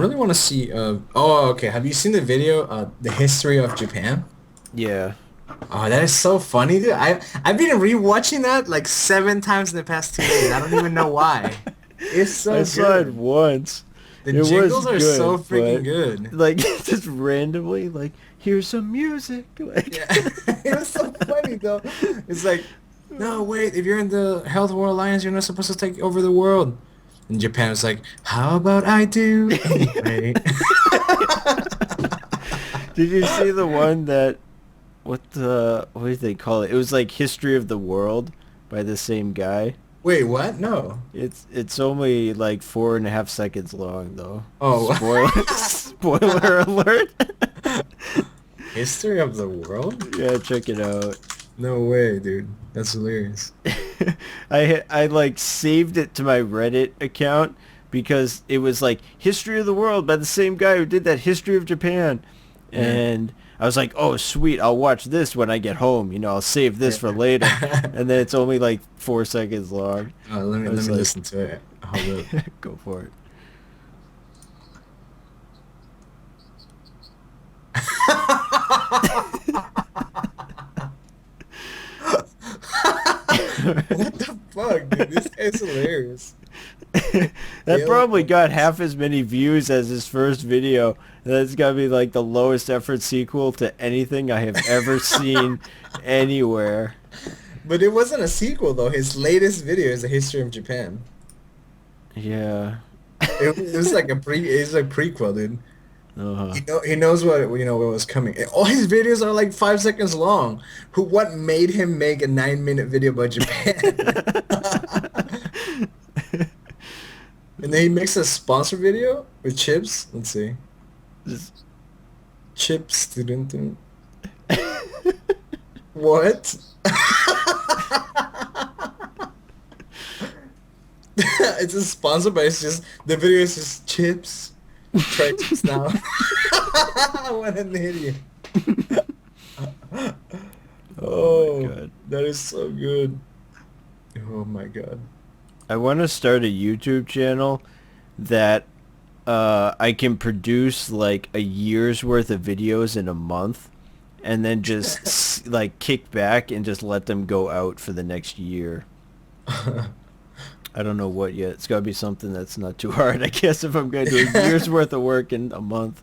really want to see. Oh, okay. Have you seen the video? The history of Japan. Yeah. Oh, that is so funny, dude. I've been rewatching that like 7 times in the past 2 days. I don't even know why. It's I so saw it good. once. The It was jingles are so good, freaking but good. like just randomly, like here's some music. Like, Yeah, it was so funny though. It's like, no, wait. If you're in the Health World Alliance, you're not supposed to take over the world. And Japan was like, how about I do anyway? did you see the one that what did they call it? It was like History of the World by the same guy. Wait, what? No. It's only like 4.5 seconds long though. Oh, Spoiler alert. history of the world? Yeah, check it out. No way, dude. That's hilarious. I like saved it to my Reddit account because it was like History of the World by the same guy who did that History of Japan. Yeah. And I was like, "Oh, sweet. I'll watch this when I get home. I'll save this for later." And then it's only like 4 seconds long. Let me I let was me like, listen to it. Hold up. "Go for it." What the fuck, dude? This is hilarious. That Gale probably got Force. half as many views as his first video. That's got to be like the lowest effort sequel to anything I have ever seen anywhere. But it wasn't a sequel though. His latest video is the history of Japan. Yeah. It was like it's like prequel, dude. Uh-huh. He knows what was coming. And all his videos are like 5 seconds long. What made him make a 9-minute video about Japan? And then he makes a sponsor video with chips. Let's see. Just- Chips. Dun, dun. What? It's a sponsor, but it's just the video is just chips. Try chips now. What an idiot. Oh my Oh, god. that is so good. Oh my god. I want to start a YouTube channel that I can produce like a year's worth of videos in a month and then just like kick back and just let them go out for the next year. I don't know what yet. It's got to be something that's not too hard, I guess, if I'm going to do a year's worth of work in a month.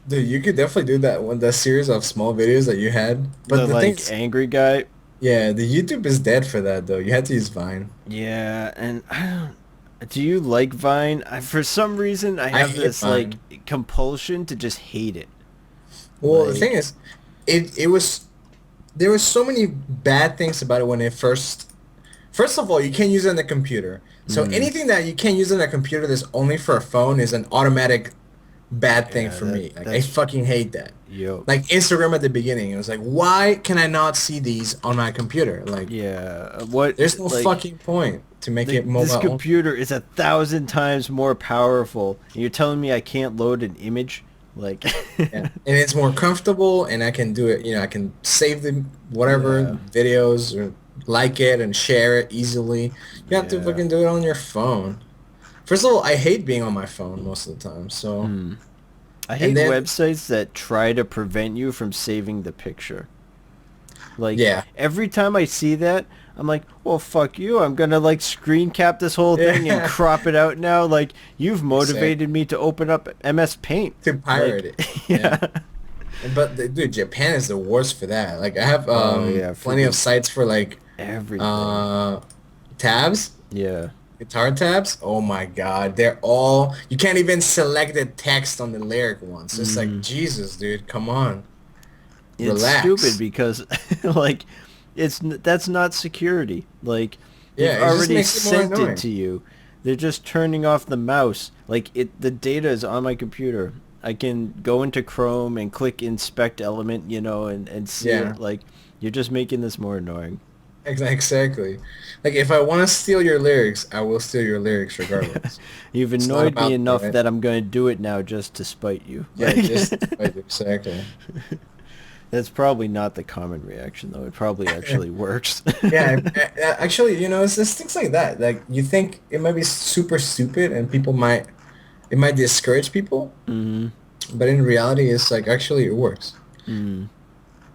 Dude, you could definitely do that one, that series of small videos that you had. The But the thing like is, angry guy. yeah, the YouTube is dead for that though. You had to use Vine. Yeah, and I don't. Do you like Vine? For some reason, I I have hate this like Vine. compulsion to just hate it. Well, the thing Like, is, it was there was so many bad things about it when it first. First of all, you can't use it on the computer. So mm, anything that you can't use on a computer that's only for a phone is an automatic bad thing yeah, for me. Like I that's fucking hate that. yo. Like Instagram at the beginning, it was like, why can I not see these on my computer? Like, Yeah, what there's no like fucking point to make it this mobile only. computer is 1,000 times more powerful. And you're telling me I can't load an image? Like, Yeah. And it's more comfortable, and I can do it. I can save the whatever yeah, videos or like it and share it easily. You have to yeah. fucking do it on your phone. First of all, I hate being on my phone most of the time. So, Mm. I and hate then websites that try to prevent you from saving the picture. Like yeah, every time I see that, I'm like, well, fuck you. I'm gonna like screen cap this whole thing and yeah, crop it out now. Like you've motivated exactly. me to open up MS Paint. To pirate Like, it. Yeah. yeah. But dude, Japan is the worst for that. Like I have Oh yeah, plenty of freaking sites for like everything. uh tabs, Yeah. guitar tabs. Oh my God, they're all you can't even select the text on the lyric ones. It's like Mm. Jesus, dude, come on, It's stupid relax. because like that's not security. Like they've Yeah, it just already makes it more sent it annoying. to you. They're just turning off the mouse. Like the data is on my computer. I can go into Chrome and click inspect element, and see Yeah, it. Like you're just making this more annoying. exactly. Like if I want to steal your lyrics, I will steal your lyrics regardless. You've It's not annoyed me about enough the that I'm going to do it now just to spite you. yeah, just right, exactly. That's probably not the common reaction though. It probably actually works. Yeah, actually, it's just things like that. Like you think it might be super stupid, and people might it might discourage people, Mm-hmm. but in reality, it's like actually it works. Mm.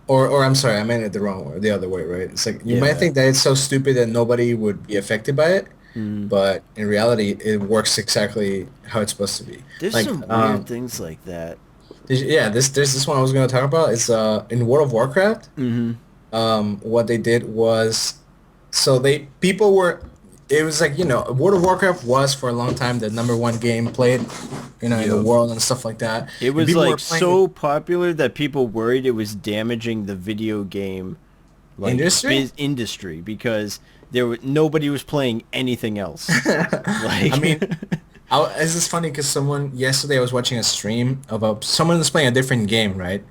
Or I'm sorry, I meant it the wrong way, the other way, right? It's like you might Yeah. think that it's so stupid that nobody would be affected by it, Mm. but in reality, it works exactly how it's supposed to be. There's Like, some weird things like that. yeah, there's this one I was gonna talk about. It's in World of Warcraft. Mm-hmm. What they did was, so they people were, it was like, World of Warcraft was for a long time the number one game played, in the Yep. world and stuff like that, It and was people were like playing so popular that people worried it was damaging the video game like industry. industry because nobody was playing anything else. I Like mean, it's just funny because someone yesterday I was watching a stream of someone was playing a different game, right?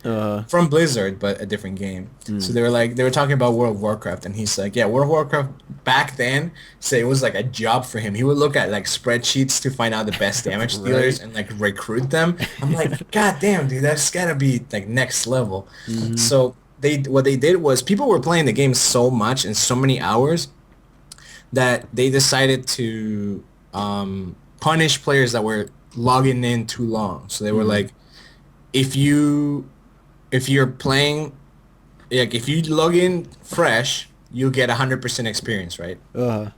From Blizzard, but a different game. So mm, they were talking about World of Warcraft, and he's like, yeah, World of Warcraft back then, say it was like a job for him. He would look at like spreadsheets to find out the best damage right? dealers and like recruit them. I'm like, God damn, dude, that's gotta be like next level. Hmm. So what they did was people were playing the game so much and so many hours that they decided to punish players that were logging in too long. So they were Mm. like, if you if you're playing, like if you log in fresh, you'll get 100% experience, right? Uh,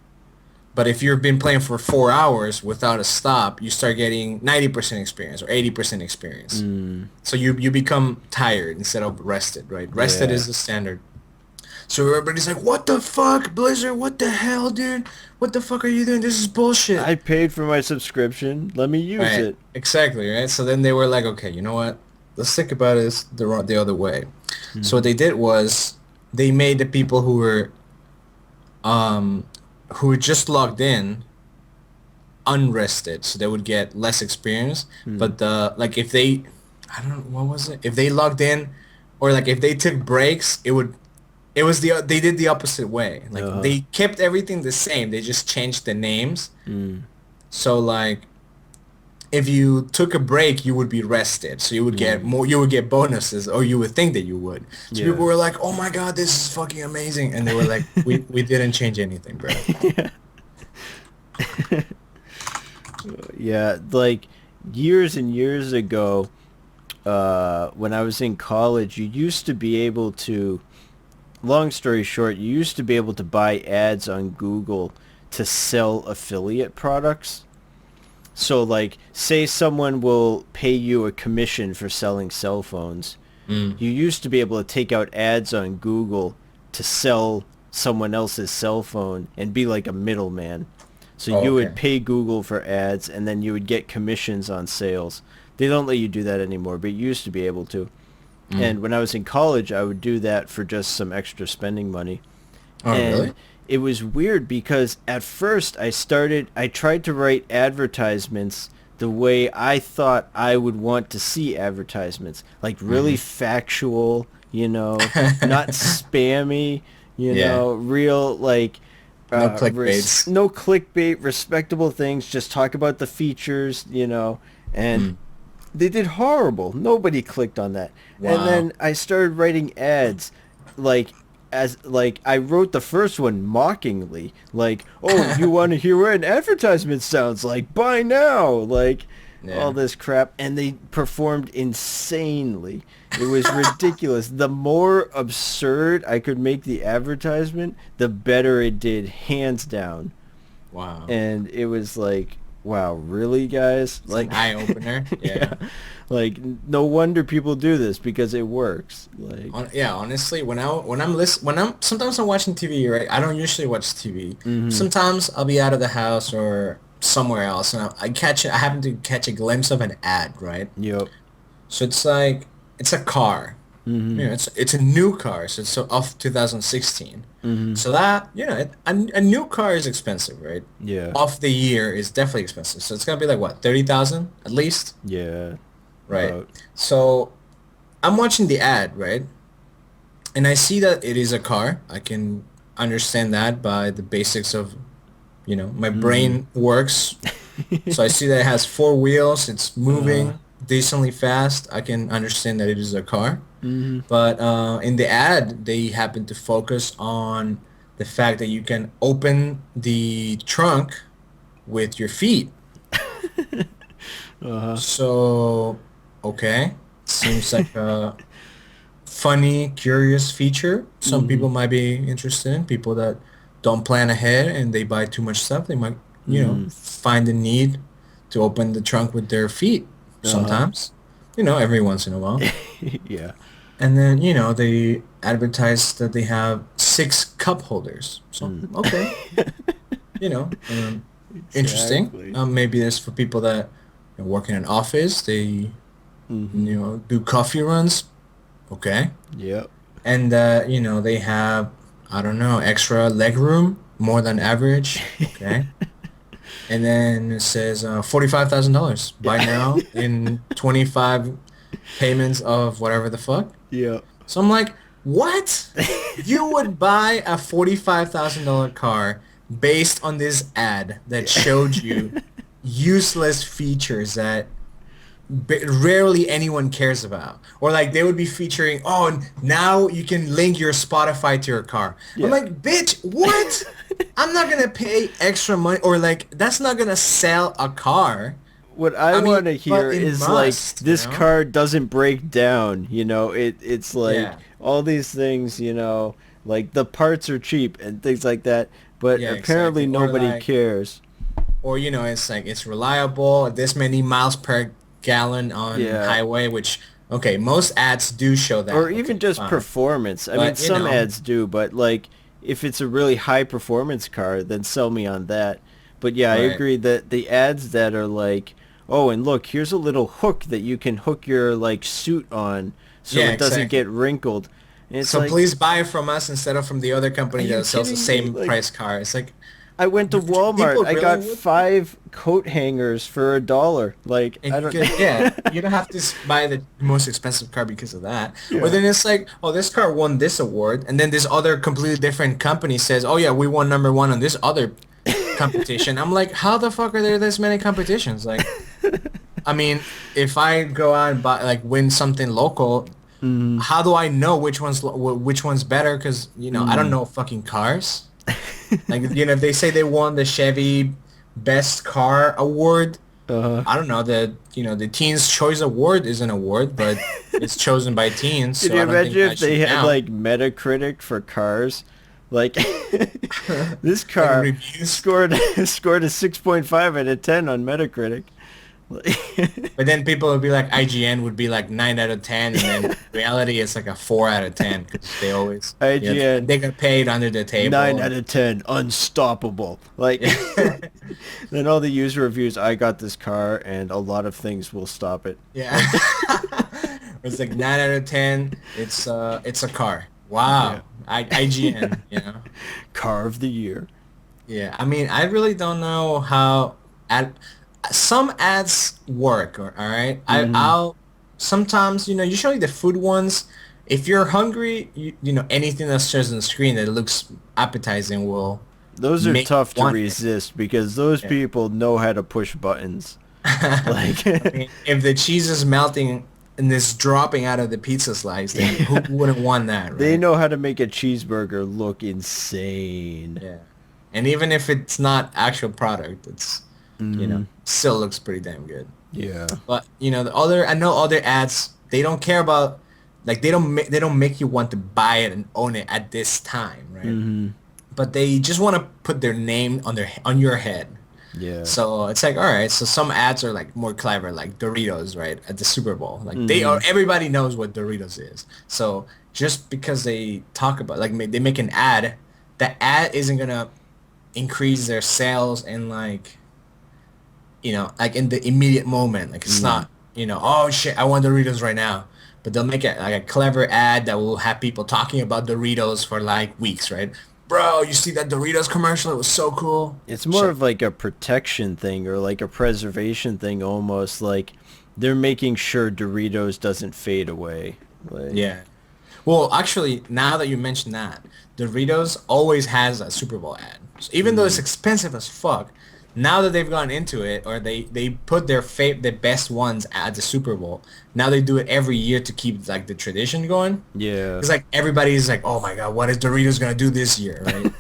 But if you've been playing for 4 hours without a stop, you start getting 90% experience or 80% experience. mm, So you become tired instead of rested, right? Rested yeah. is the standard. So everybody's like, "What the fuck, Blizzard? What the hell, dude? What the fuck are you doing? This is bullshit." I paid for my subscription. Let me use Right. it. Exactly, right? So then they were like, "Okay, you know what? Let's think about it the other way." So what Mm. they did was they made the people um who were just logged in unrested, so they would get less experience. Mm. But like if they, I don't know, what was it? If they logged in, or like if they took breaks, it was they did the opposite way. Like Uh, they kept everything the same. They just changed the names. mm, So like if you took a break, you would be rested. So you would get mm. more, you would get bonuses, or you would think that you would. So people Yeah. were like, "Oh my God, this is fucking amazing." And they were like, "We didn't change anything, bro." Yeah, like years and years ago, when I was in college, you used to be able to, long story short, you used to be able to buy ads on Google to sell affiliate products. So like, say someone will pay you a commission for selling cell phones. Mm. You used to be able to take out ads on Google to sell someone else's cell phone and be like a middleman. So Oh, you okay. would pay Google for ads and then you would get commissions on sales. They don't let you do that anymore, but you used to be able to. Mm. And when I was in college, I would do that for just some extra spending money. Oh, And really? it was weird because at first I tried to write advertisements the way I thought I would want to see advertisements, like really factual, not spammy, Yeah. real like No clickbaits. no clickbait, respectable things, just talk about the features, and Mm. they did horrible. Nobody clicked on that. And Wow. then I started writing ads like I wrote the first one mockingly, like, "Oh, you want to hear what an advertisement sounds like? Buy now." Like all Yeah. this crap, and they performed insanely. It was ridiculous. The more absurd I could make the advertisement, the better it did, hands down. Wow. And it was like, wow, really, guys? It's an eye opener. Yeah, Yeah. like no wonder people do this because it works. Like, Yeah, honestly, when I'm sometimes I'm watching TV, right? I don't usually watch TV. hmm Sometimes I'll be out of the house or somewhere else, and I happen to catch a glimpse of an ad, right? yep, So it's like it's a car. hmm It's a new car, so it's off 2016. hmm So that, a new car is expensive, right? yeah, Off the year is definitely expensive. So it's gonna be like what, 30,000 at least, yeah, right? about, So I'm watching the ad, right? And I see that it is a car. I can understand that by the basics of, my hmm brain works. So I see that it has four wheels. It's uh, moving decently fast. I can understand that it is a car. hmm But in the ad, they happen to focus on the fact that you can open the trunk with your feet. Uh-huh. So, okay, seems like a funny, curious feature. Some people Mm-hmm. might be interested in. People that don't plan ahead and they buy too much stuff, they might, Mm-hmm. find the need to open the trunk with their feet Uh-huh. sometimes. Every once in a while. Yeah. And then, they advertise that they have 6 cup holders. So, Mm. okay, interesting. Exactly. Maybe there's for people that work in an office, they, Mm-hmm. do coffee runs. Okay. Yep. And, they have, I don't know, extra leg room, more than average. Okay. And then it says $45,000. Buy now in 25 payments of whatever the fuck. Yep. So I'm like, what? You would buy a $45,000 car based on this ad that showed you useless features that rarely anyone cares about. Or like they would be featuring, oh, now you can link your Spotify to your car. I'm Yeah. like, bitch, what? I'm not gonna pay extra money, or like that's not gonna sell a car. What I I mean, want to but hear it is like must, this car doesn't break down, it's like Yeah, all these things, like the parts are cheap and things like that, but yeah, apparently exactly. Or nobody like, cares. it's like it's reliable, this many miles per gallon on Yeah. highway, which okay, most ads do show Or that. Okay, even just fine. performance. I mean, But some ads do, but like if it's a really high performance car, then sell me on that. But yeah, I right. agree that the ads that are like, oh, and look, here's a little hook that you can hook your like suit on so Yeah, it doesn't exactly. get wrinkled. And it's So like, please buy it from us instead of from the other are company you that sells the kidding me? same Like price car. It's like, I went to Walmart. people I really got would. 5 coat hangers for $1. Like And I you don't. could, yeah, you don't have to buy the most expensive car because of that. Or Yeah. then it's like, oh, this car won this award, and then this other completely different company says, oh yeah, we won #1 on this other competition. I'm like, how the fuck are there this many competitions? Like, I mean, if I go out and buy, like, win something local, Mm, how do I know which one's better? Because I don't mm. know fucking cars. Like, if they say they won the Chevy Best Car Award, Uh-huh. I don't know, the Teens Choice Award is an award, but it's chosen by teens, Can so you I don't think imagine that if they should had count. like Metacritic for cars? Like this Like car reviews. scored a 6.5 out of 10 on Metacritic. But then people would be like, IGN would be like 9 out of 10, and then reality is like a 4 out of 10 because they always, IGN they got paid under the 9 table. out of 10 unstoppable. Like Yeah. then all the user reviews, I got this car and a lot of things will stop it. Yeah. It's like 9 out of 10. It's a car. Yeah. Wow. IGN. Car of the year. Yeah. I mean, I really don't know how some ads work, all right? Mhm. I'll sometimes, usually the food ones, if you're hungry, anything that shows on the screen that looks appetizing will Those are make you tough to want it. resist because those Yeah. people know how to push buttons. Like I mean, if the cheese is melting and it's dropping out of the pizza slice, then who wouldn't want that, they right? know how to make a cheeseburger look insane. Yeah. And even if it's not actual product, it's, Hmm. still looks pretty damn good. Yeah. But, I know other ads, they don't care about, like, they don't make you want to buy it and own it at this time, right? Hmm. But they just want to put their name on your head. Yeah. So it's like, all right, so some ads are like more clever, like Doritos, right, at the Super Bowl. Like Hmm. everybody knows what Doritos is. So just because they talk about, like, they make an ad, the ad isn't gonna increase their sales in, like, like in the immediate moment. Like, it's Hmm. not, oh shit, I want Doritos right now. But they'll make it like a clever ad that will have people talking about Doritos for like weeks, right? Bro, you see that Doritos commercial? It was so cool. It's more Shit. of like a protection thing or like a preservation thing almost. Like they're making sure Doritos doesn't fade away. Like, Yeah. Well, actually, now that you mention that, Doritos always has a Super Bowl ad. So even though it's mm, expensive as fuck, now that they've gone into it, or they put the best ones at the Super Bowl, now they do it every year to keep like the tradition going. yeah. It's like everybody's like, oh my god, what is Doritos gonna do this year, right?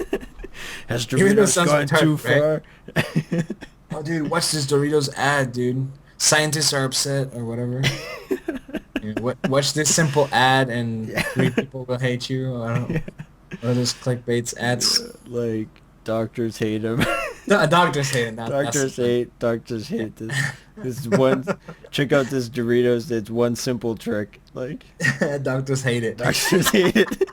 Has Even though it Doritos sounds gone too retarded, right? far? Oh, dude, watch this Doritos ad, dude. scientists are upset or whatever. Watch this simple ad and Yeah. 3 people will hate you. I don't know. Or those clickbaits ads. Like doctors hate him. Doctors hate it. Doctors hate this. This one. Check out this Doritos. It's one simple trick. Like Doctors hate it. doctors hate it.